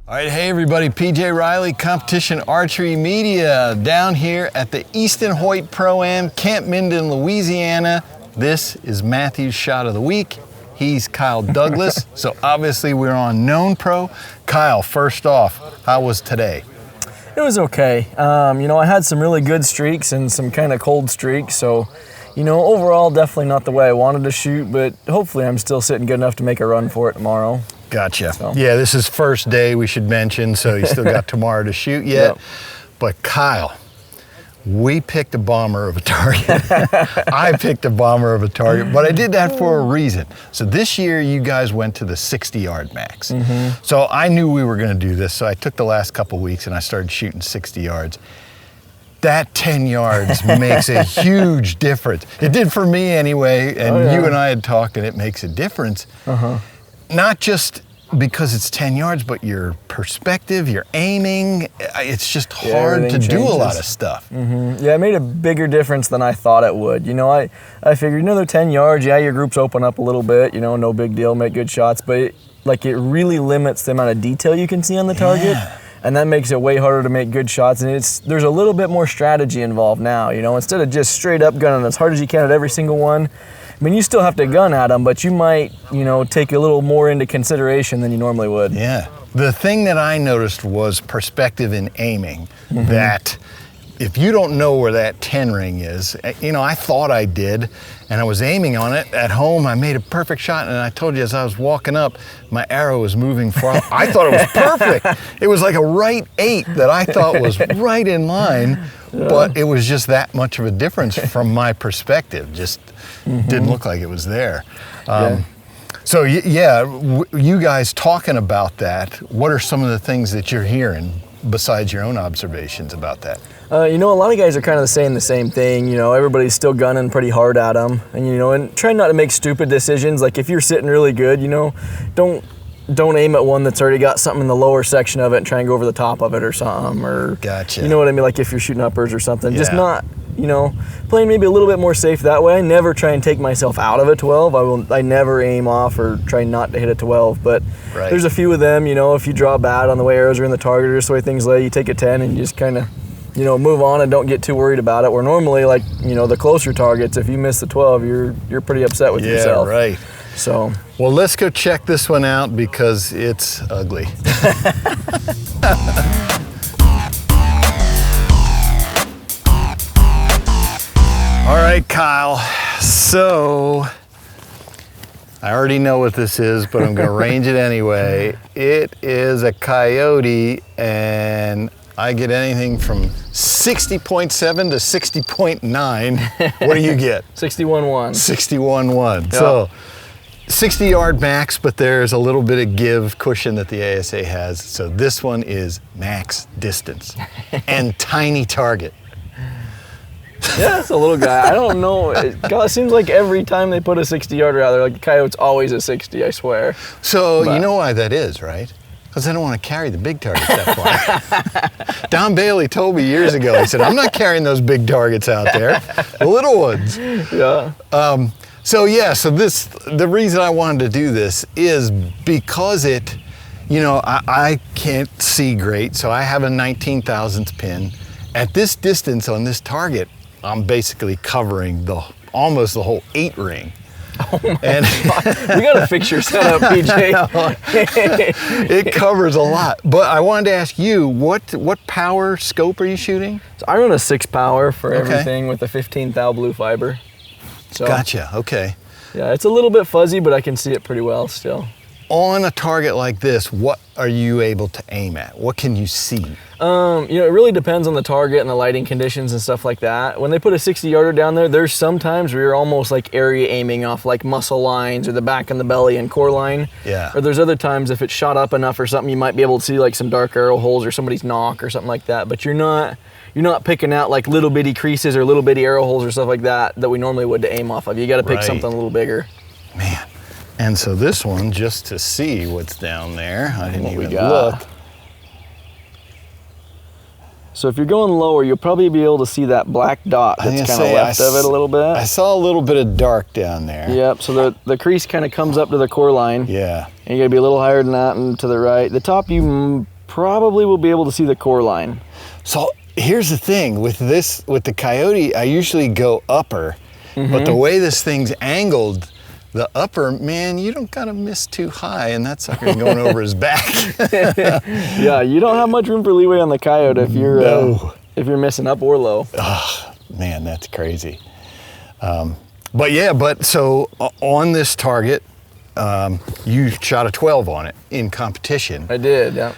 All right, hey everybody, PJ Riley, Competition Archery Media, down here at the Easton Hoyt Pro-Am, Camp Minden, Louisiana. This is Mathews' Shot of the Week. He's Kyle Douglas, so obviously we're on Known Pro. Kyle, first off, how was today? It was okay. I had some really good streaks and some kind of cold streaks, so overall definitely not the way I wanted to shoot, but hopefully I'm still sitting good enough to make a run for it tomorrow. Gotcha. So. Yeah, this is first day, we should mention, so you still got tomorrow to shoot yet. Yep. But Kyle, we picked a bomber of a target. I picked a bomber of a target, but I did that for a reason. So this year, you guys went to the 60-yard max. Mm-hmm. So I knew we were going to do this, so I took the last couple weeks and I started shooting 60 yards. That 10 yards makes a huge difference. It did for me anyway, and you and I had talked, and it makes a difference. Not just because it's 10 yards, but your perspective, your aiming, it's just hard to do a lot of stuff. Yeah, it made a bigger difference than I thought it would. I figured another 10 yards, yeah, your groups open up a little bit, no big deal, make good shots, but it really limits the amount of detail you can see on the target. Yeah. And that makes it way harder to make good shots, and there's a little bit more strategy involved now, instead of just straight up gunning as hard as you can at every single one. I mean, you still have to gun at them, but you might, take a little more into consideration than you normally would. Yeah. The thing that I noticed was perspective in aiming, that if you don't know where that 10 ring is, I thought I did, and I was aiming on it at home. I made a perfect shot, and I told you as I was walking up, my arrow was moving far. I thought it was perfect. It was like a right 8 that I thought was right in line, but it was just that much of a difference from my perspective. Just didn't look like it was there. So yeah, you guys talking about that, what are some of the things that you're hearing besides your own observations about that? A lot of guys are kind of saying the same thing. Everybody's still gunning pretty hard at them, and trying not to make stupid decisions. Like if you're sitting really good, don't aim at one that's already got something in the lower section of it and try and go over the top of it or something. Or gotcha. You know what I mean? Like if you're shooting uppers or something, just not. Playing maybe a little bit more safe that way. I never try and take myself out of a 12. I never aim off or try not to hit a 12, but there's a few of them, if you draw bad on the way arrows are in the target or the way things lay, you take a 10 and you just kind of, move on and don't get too worried about it. Where normally, the closer targets, if you miss the 12, you're pretty upset with yourself. Yeah, right. So. Well, let's go check this one out because it's ugly. All right, Kyle, so I already know what this is, but I'm gonna range it anyway. It is a coyote, and I get anything from 60.7 to 60.9. What do you get? 61.1. 61.1. Yep. So 60-yard max, but there's a little bit of give cushion that the ASA has. So this one is max distance and tiny target. Yeah, it's a little guy. I don't know. It seems like every time they put a 60-yarder out there, the coyote's always a 60, I swear. So you know why that is, right? Because they don't want to carry the big targets that far. Don Bailey told me years ago, he said, I'm not carrying those big targets out there, the little ones. Yeah. So the reason I wanted to do this is because I can't see great, so I have a 19 thousandths pin. At this distance on this target, I'm basically covering almost the whole 8 ring. Oh my God. We gotta fix your setup, PJ. It covers a lot. But I wanted to ask you, what power scope are you shooting? So I run a 6 power for everything with a 15 thou blue fiber. So, gotcha, okay. Yeah, it's a little bit fuzzy, but I can see it pretty well still. On a target like this, what are you able to aim at? What can you see? It really depends on the target and the lighting conditions and stuff like that. When they put a 60-yarder down there, there's some times where you're almost like area aiming off like muscle lines or the back and the belly and core line. Yeah. Or there's other times if it's shot up enough or something, you might be able to see like some dark arrow holes or somebody's knock or something like that. But you're not picking out like little bitty creases or little bitty arrow holes or stuff like that we normally would to aim off of. You got to pick something a little bigger. Man. And so this one, just to see what's down there, I didn't even look. So if you're going lower, you'll probably be able to see that black dot that's kind of left of it a little bit. I saw a little bit of dark down there. Yep, so the crease kind of comes up to the core line. Yeah. And you gotta be a little higher than that and to the right. The top you probably will be able to see the core line. So here's the thing with the coyote, I usually go upper, but the way this thing's angled, the upper, man, you don't gotta miss too high, and that sucker's going over his back. Yeah, you don't have much room for leeway on the coyote if you're missing up or low. Oh, man, that's crazy. But so on this target, you shot a 12 on it in competition. I did, yeah.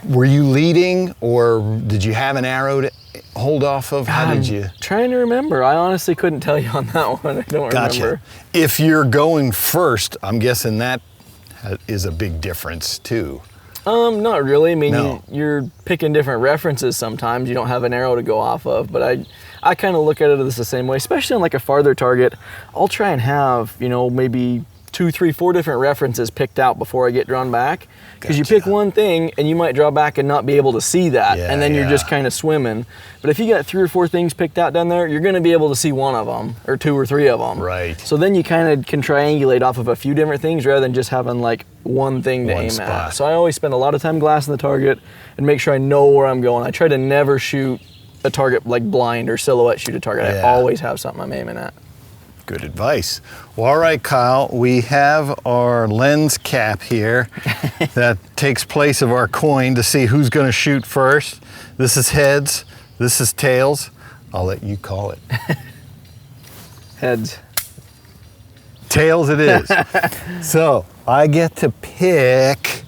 Were you leading, or did you have an arrow to hold off of? How did you? Trying to remember. I honestly couldn't tell you on that one. I don't remember. If you're going first, I'm guessing that is a big difference too. Not really. I mean, No. you're picking different references sometimes. You don't have an arrow to go off of, but I kind of look at it as the same way, especially on like a farther target. I'll try and have, maybe 2, 3, 4 different references picked out before I get drawn back. Because you pick one thing and you might draw back and not be able to see that, and then you're just kind of swimming. But if you got 3 or 4 things picked out down there, you're going to be able to see one of them or 2 or 3 of them. Right. So then you kind of can triangulate off of a few different things rather than just having like one thing to aim at. So I always spend a lot of time glassing the target and make sure I know where I'm going. I try to never shoot a target like blind or silhouette shoot a target. I always have something I'm aiming at. Good advice. Well, all right, Kyle, we have our lens cap here that takes place of our coin to see who's going to shoot first. This is heads, this is tails. I'll let you call it. Heads. Tails it is. So I get to pick,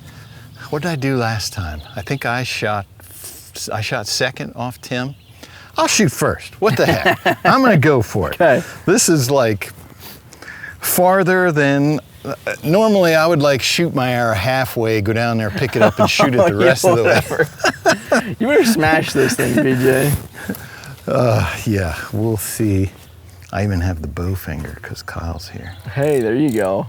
what did I do last time? I think I shot second off Tim. I'll shoot first. What the heck? I'm gonna go for it. Okay. This is like farther than, normally I would like shoot my arrow halfway, go down there, pick it up and shoot it the rest of the way. You better smash this thing, BJ. Yeah, we'll see. I even have the bow finger because Kyle's here. Hey, there you go.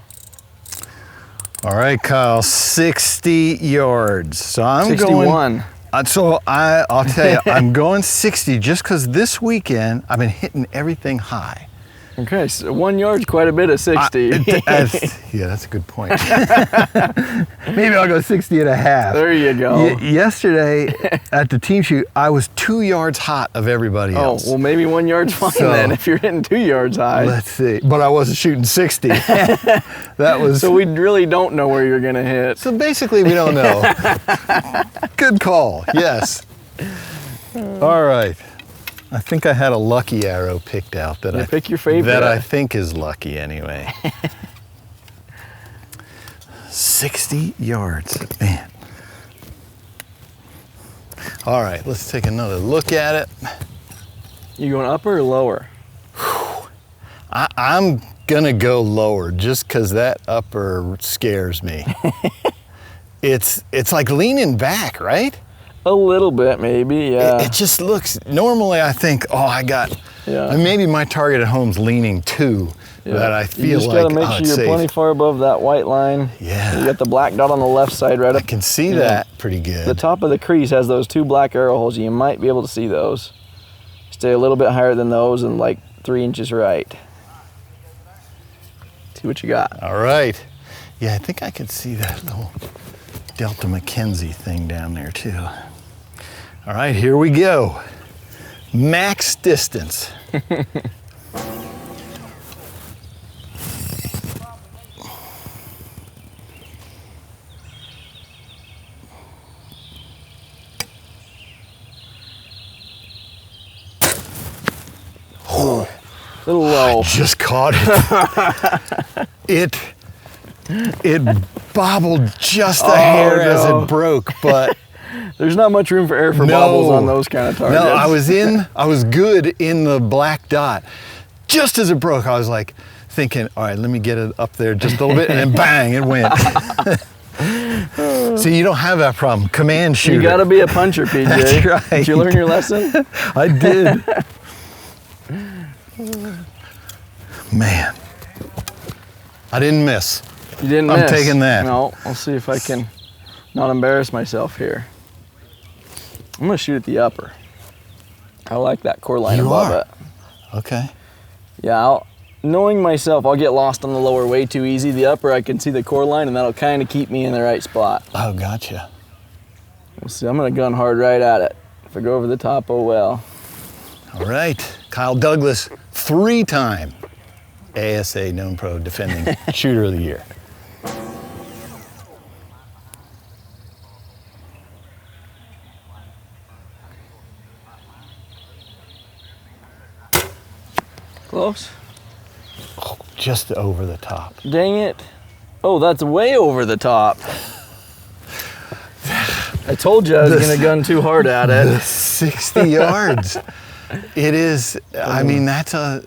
All right, Kyle, 60 yards. So I'm 61. So I'll tell you, I'm going 60 just because this weekend I've been hitting everything high. Okay, so 1 yard's quite a bit of 60. Yeah, that's a good point. Maybe I'll go 60 and a half. There you go. Yesterday at the team shoot, I was 2 yards hot of everybody else. Oh, well maybe 1 yard's fine then if you're hitting 2 yards high. Let's see. But I wasn't shooting 60. That was. So we really don't know where you're gonna hit. So basically we don't know. Good call, yes. All right. I think I had a lucky arrow picked out that pick your favorite. That I think is lucky anyway. 60 yards, man. All right, let's take another look at it. You going upper or lower? I'm gonna go lower just because that upper scares me. It's like leaning back, right? A little bit, maybe, yeah. It just looks, normally I think, oh, and maybe my target at home's leaning too, that I feel like, you just gotta make sure you're plenty far above that white line. Yeah. You got the black dot on the left side right up. I can see that pretty good. The top of the crease has those 2 black arrow holes. You might be able to see those. Stay a little bit higher than those and like 3 inches right. See what you got. All right. Yeah, I think I can see that little Delta McKenzie thing down there too. All right, here we go. Max distance. A little low. I just caught it. It bobbled just a hair as it broke, but there's not much room for air for bobbles on those kind of targets. No, I was good in the black dot. Just as it broke, I was like thinking, all right, let me get it up there just a little bit, and then bang, it went. See, you don't have that problem. Command shooter. You gotta be a puncher, PJ. That's right. Did you learn your lesson? I did. Man, I didn't miss. You didn't miss. I'm taking that. No, I'll see if I can not embarrass myself here. I'm gonna shoot at the upper. I like that core line above it. Okay. Yeah, knowing myself, I'll get lost on the lower way too easy. The upper, I can see the core line, and that'll kind of keep me in the right spot. Oh, gotcha. We'll see. I'm gonna gun hard right at it. If I go over the top, oh well. All right, Kyle Douglas, 3-time ASA Known Pro defending Shooter of the Year. Close. Oh, just over the top. Dang it. Oh, that's way over the top. I told you I was gonna gun too hard at it. 60 yards. It is, I mean, that's a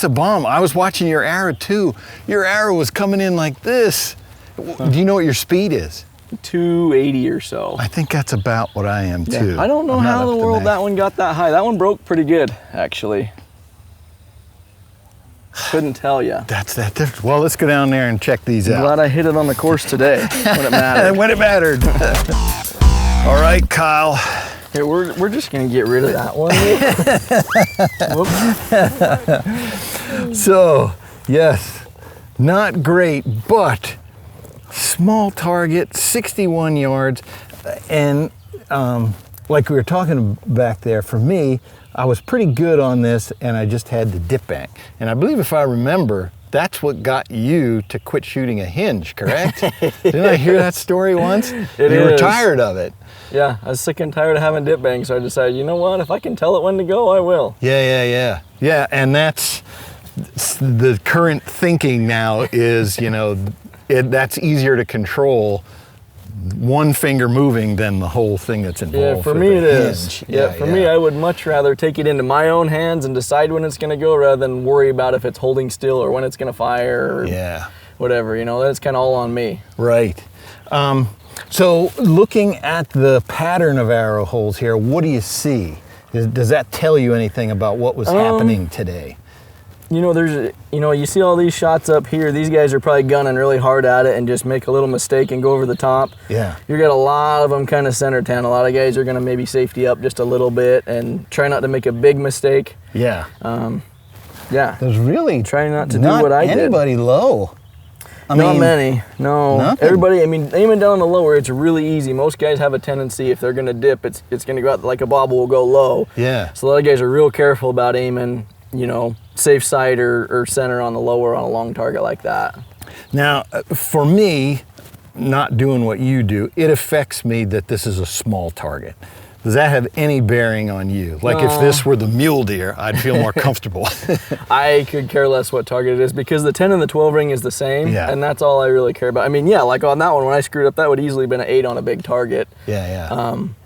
bomb. I was watching your arrow too. Your arrow was coming in like this. Do you know what your speed is? 280 or so. I think that's about what I am too. I don't know how in the world that one got that high. That one broke pretty good, actually. Couldn't tell you. That's that different. Well, let's go down there and check these out. Glad I hit it on the course today when it mattered. When it mattered. All right, Kyle. Here, we're just gonna get rid of that one. So, yes, not great, but small target, 61 yards, and like we were talking back there, for me, I was pretty good on this, and I just had the dip bank. And I believe, if I remember, that's what got you to quit shooting a hinge, correct? Didn't I hear that story once? You were tired of it. Yeah, I was sick and tired of having dip bangs, so I decided, you know what, if I can tell it when to go, I will. Yeah, and that's the current thinking now is, you know, that's easier to control, one finger moving, than the whole thing that's involved. Yeah, for me it is. Yeah, for me, I would much rather take it into my own hands and decide when it's going to go, rather than worry about if it's holding still or when it's going to fire or whatever. You know, that's kind of all on me. Right. So looking at the pattern of arrow holes here, what do you see? Does that tell you anything about what was happening today? You know, you see all these shots up here. These guys are probably gunning really hard at it and just make a little mistake and go over the top. Yeah. You got a lot of them kind of center tan. A lot of guys are going to maybe safety up just a little bit and try not to make a big mistake. Yeah. Yeah. There's really try not to do what I did. Not anybody low. Not many, no. Nothing. Everybody, I mean, aiming down the lower, it's really easy. Most guys have a tendency, if they're going to dip, it's going to go out like a bobble will go low. Yeah. So a lot of guys are real careful about aiming, you know, safe side or center on the lower on a long target like that. Now, for me, not doing what you do, it affects me that this is a small target. Does that have any bearing on you? Like if this were the mule deer, I'd feel more comfortable. I could care less what target it is, because the 10 and the 12 ring is the same, and that's all I really care about. I mean, yeah, like on that one, when I screwed up, that would easily have been an 8 on a big target. Yeah.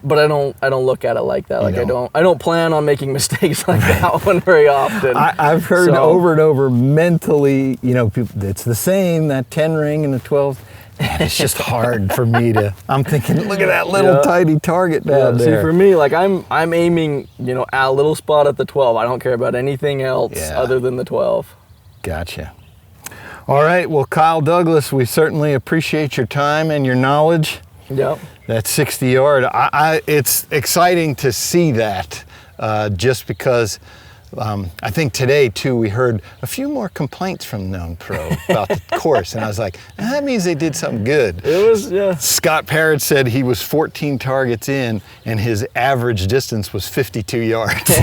But I don't look at it like that. Like I don't plan on making mistakes like that one very often. I've heard over and over mentally, you know, people, it's the same, that 10 ring and the 12. And it's just hard for me to, I'm thinking, look at that little tiny target down there. See, for me, like I'm aiming, you know, at a little spot at the 12. I don't care about anything else other than the 12. Gotcha. All right, well, Kyle Douglas, we certainly appreciate your time and your knowledge. Yep. That 60 yard, it's exciting to see that, just because I think today too we heard a few more complaints from Known Pro about the course, and I was like, that means they did something good. It was, yeah. Scott Parrott said he was 14 targets in and his average distance was 52 yards.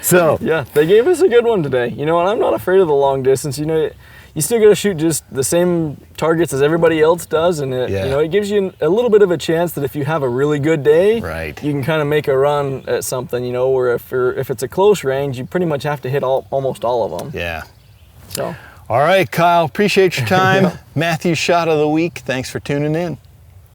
So yeah, they gave us a good one today. You know, and I'm not afraid of the long distance. You know, you still got to shoot just the same targets as everybody else does, and it, you know, it gives you a little bit of a chance that if you have a really good day, you can kind of make a run at something. You know, where if it's a close range, you pretty much have to hit almost all of them. Yeah. So. All right, Kyle. Appreciate your time. Mathews shot of the week. Thanks for tuning in.